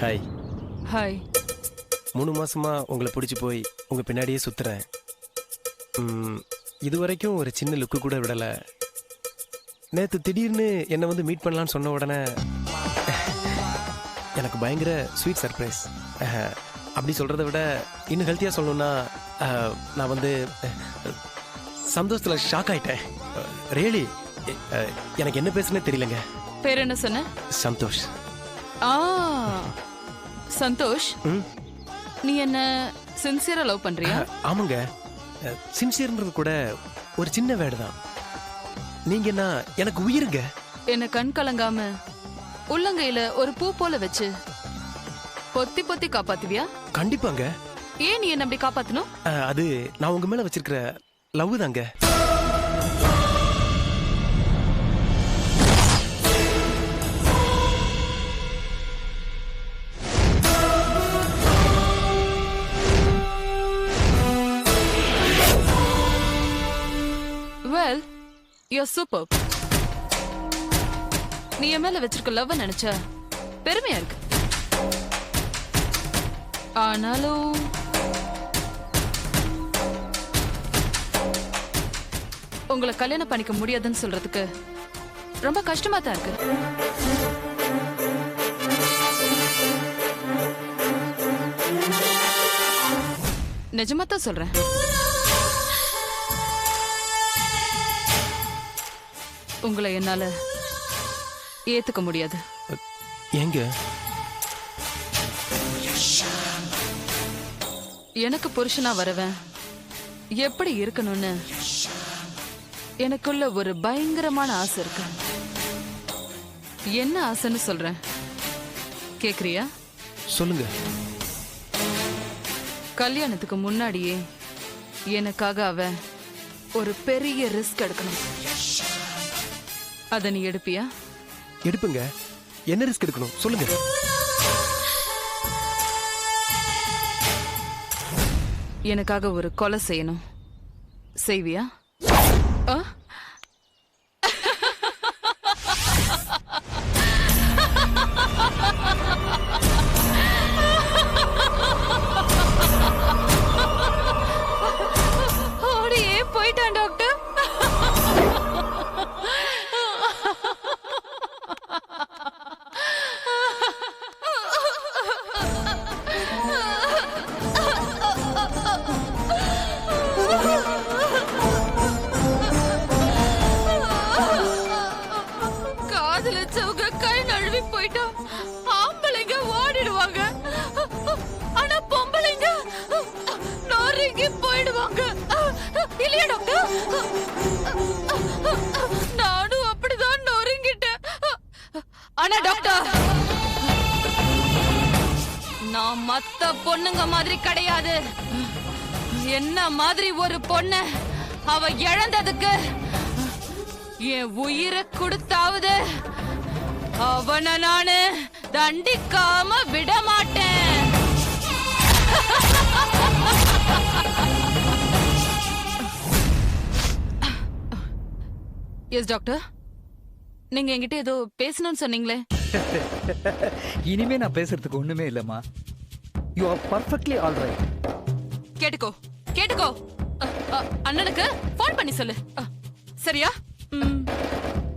Hi. Hi. 3 மாசமா உங்களை பிடிச்சி போய் உங்க பின்னாடியே சுத்துறேன். இது வரைக்கும் ஒரு சின்ன லுக்கு கூட விடலை. நேற்று திடீர்னு என்னை வந்து மீட் பண்ணலான்னு சொன்ன உடனே எனக்கு பயங்கர ஸ்வீட் சர்ப்ரைஸ். அப்படி சொல்கிறத விட இன்னும் ஹெல்த்தியாக சொல்லணும்னா நான் வந்து சந்தோஷத்தில் ஷாக் ஆயிட்டேன். ரியலி எனக்கு என்ன பேசுனே தெரியலங்க. பேர் என்ன சொன்ன? சந்தோஷ். சந்தோஷ், நீ என்ன சின்சியரா லவ் பண்றியா? ஆமாங்க. சின்சியர்ன்றது கூட ஒரு சின்ன வேர்டு தான். நீங்க என்ன எனக்கு உயிருங்க. என்ன கண் கலங்காம உள்ளங்கையில ஒரு பூ போல வச்சு பொத்தி பொத்தி காப்பாத்துவியா? கண்டிப்பாங்க. ஏன் நீ என்ன அப்படி காப்பாத்தணும்? அது நான் உங்க மேல வச்சிருக்கிற லவ் தாங்க. Well, you're superb. நீ என் மேல வச்சிருக்க லவ் நினைச்ச பெருமையா இருக்கு. ஆனாலும் உங்களை கல்யாணம் பண்ணிக்க முடியாதுன்னு சொல்றதுக்கு ரொம்ப கஷ்டமா தான் இருக்கு. நிஜமா தான் சொல்றேன். உங்களை என்னால ஏத்துக்க முடியாது. ஏங்க? எனக்கு புருஷனா வரவன் எப்படி இருக்கணும்னு எனக்குள்ள ஒரு பயங்கரமான ஆசை இருக்கு. என்ன ஆசைன்னு சொல்றேன், கேக்குறியா? சொல்லுங்க. கல்யாணத்துக்கு முன்னாடியே எனக்காக அவன் ஒரு பெரிய ரிஸ்க் எடுக்கணும். அத நீ எடுப்பியா? எடுப்புங்க. என்ன ரிஸ்க் எடுக்கணும் சொல்லுங்க. எனக்காக ஒரு கொலை செய்யணும். செய்வியா? ஓடியே போயிட்டான் டாக்டர். காதலிச்சவங்க கை நழுவி போயிட்டா ஆம்பளைங்க ஓடிடுவாங்க. ஆனா பொம்பளைங்க நொறுங்கி போயிடுவாங்க. இல்லையா டாக்டர்? நானும் அப்படிதான் நொறுங்கிட்டேன். ஆனா டாக்டர், நான் மத்த பொண்ணுங்க மாதிரி கிடையாது. என்ன மாதிரி ஒரு பொண்ணு அவ இழந்ததுக்கு என் உயிரை கொடுத்தாவது அவனை நானு தண்டிக்காம விட மாட்டேன். எஸ் டாக்டர், நீங்க என்கிட்ட ஏதோ பேசணும்னு சொன்னீங்களே. இனிமே நான் பேசுறதுக்கு ஒண்ணுமே இல்லம்மா. You are perfectly all right. கேட்டுக்கோ கேட்டுக்கோ. அண்ணனுக்கு போன் பண்ணி சொல்லு. சரியா?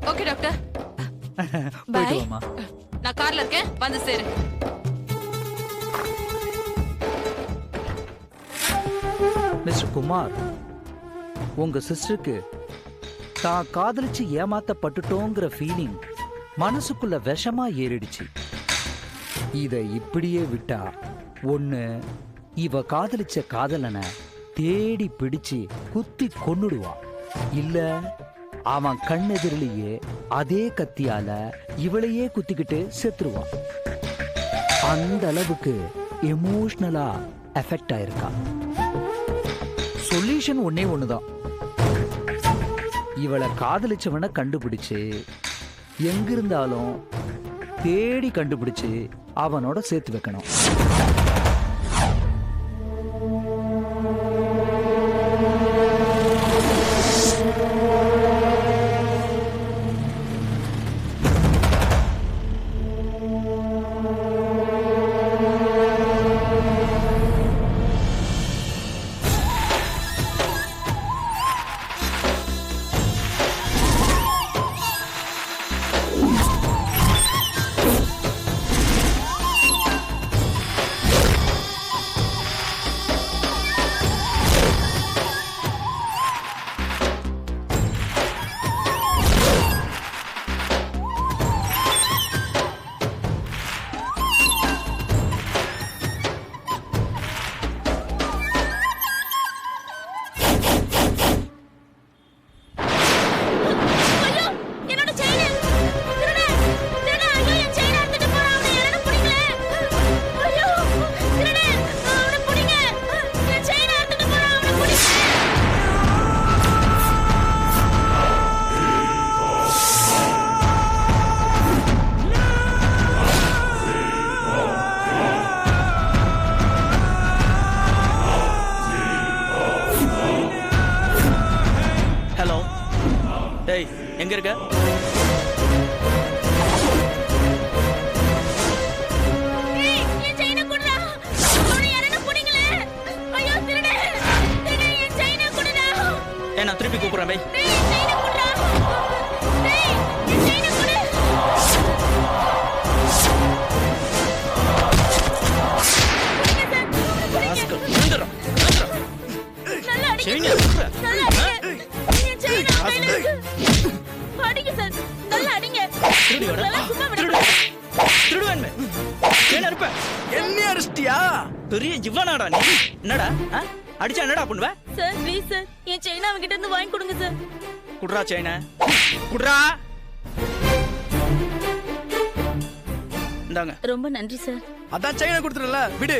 Okay doctor. போயிட்டு வாமா. நான் கார்ல இருக்கேன், வந்து சேரு. மிஸ்டர் குமார், உங்க சிஸ்டருக்கு தான் காதலிச்சு ஏமாத்தப்பட்டுட்டோங்கிற ஃபீலிங் மனசுக்குள்ள விஷமா ஏறிடுச்சு. இத இப்படியே விட்டா ஒண்ணு இவ காதலிச்ச காதலனை தேடி பிடிச்சு குத்தி கொன்னுடுவா, இல்ல அவன் கண்ணெதிரிலேயே அதே கத்தியால இவளையே குத்திக்கிட்டு செத்துருவான். அந்த அளவுக்கு எமோஷனலா எஃபெக்ட் ஆயிருக்கா. சொல்யூஷன் ஒன்னே ஒண்ணுதான். இவளை காதலிச்சவனை கண்டுபிடிச்சு எங்கிருந்தாலும் தேடி கண்டுபிடிச்சு அவனோட சேர்த்து வைக்கணும். நான் திருப்பி கூப்பிடுறேன் பை. என்ன அடிச்சிட்டியா? பெரிய ஜிவனாடா நீ. என்னடா அடிச்சா என்னடா பண்ணுவ? Sir please sir N chain அவங்கிட்ட இருந்து வாங்கி கொடுங்க சார். குட்ரா செயின குட்ரா. இந்தாங்க. ரொம்ப நன்றி சார். அதான் செயினை கொடுத்துறல விடு.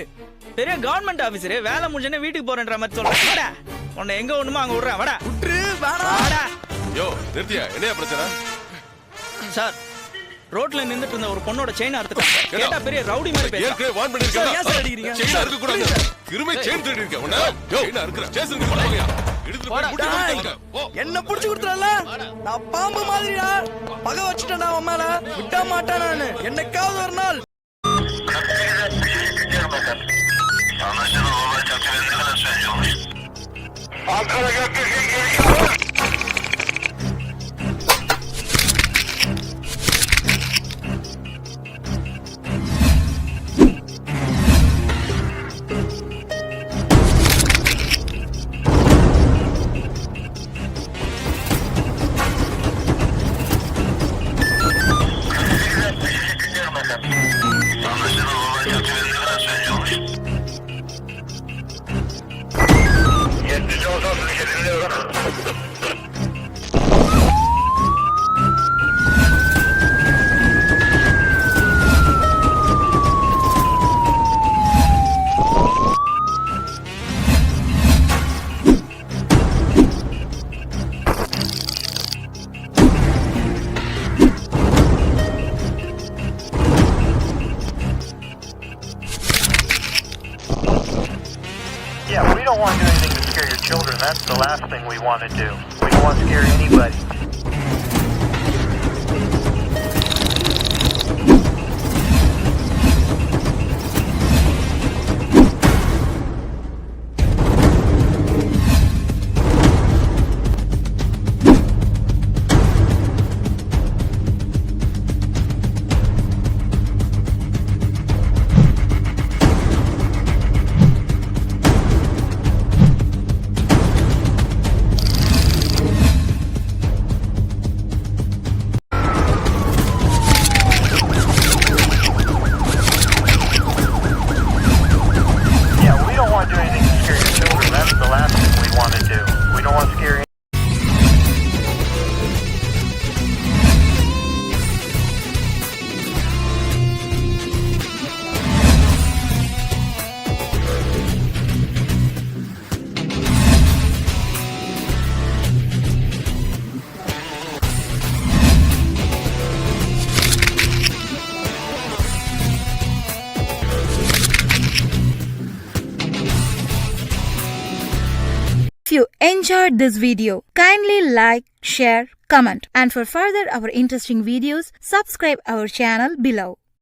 பெரிய கவர்மெண்ட் ஆபீசர் வேலை முடிஞ்சனே வீட்டுக்கு போறேன்ற மாதிரி சொல்றேன். வாடா உன்னை எங்க ஒண்ணுமா அங்க விடுறேன். வாடா விட்டுரு வேணாம். வாடா. யோ நிறுத்தியா, என்னையா பிரச்சனை? சார் ரோட்ல நின்னுட்டு இருந்த ஒரு பொண்ணோட செயின் அறுத்துட்டாங்க. கேட்டா பெரிய ரவுடி மாதிரி பேசுறான். ஏற்கனவே வார்ன் ஏன் சார் பண்ணிருக்கேன். அடிக்கிறீங்க? செயின் அறுக்க கூடாது. இருமே செயின் திருடி இருக்க. உன்ன யோ செயின் அறுக்கற. ஸ்டேஷனுக்கு போறியா? எடுத்து போய் முட்டி கொடுத்துங்க. போ. என்ன புடிச்சு கொடுத்துறல? நான் பாம்பு மாதிரிடா. பகை வச்சிட்டேன் நான் உன் மேல. விட மாட்டேன் நானு. என்னைக்காவது ஒரு நாள். Yeah, we don't want to do anything to scare your children. That's the last thing we want to do. We don't want to scare anybody. If you enjoyed this video, kindly like, share, comment, and for further our interesting videos, subscribe our channel below.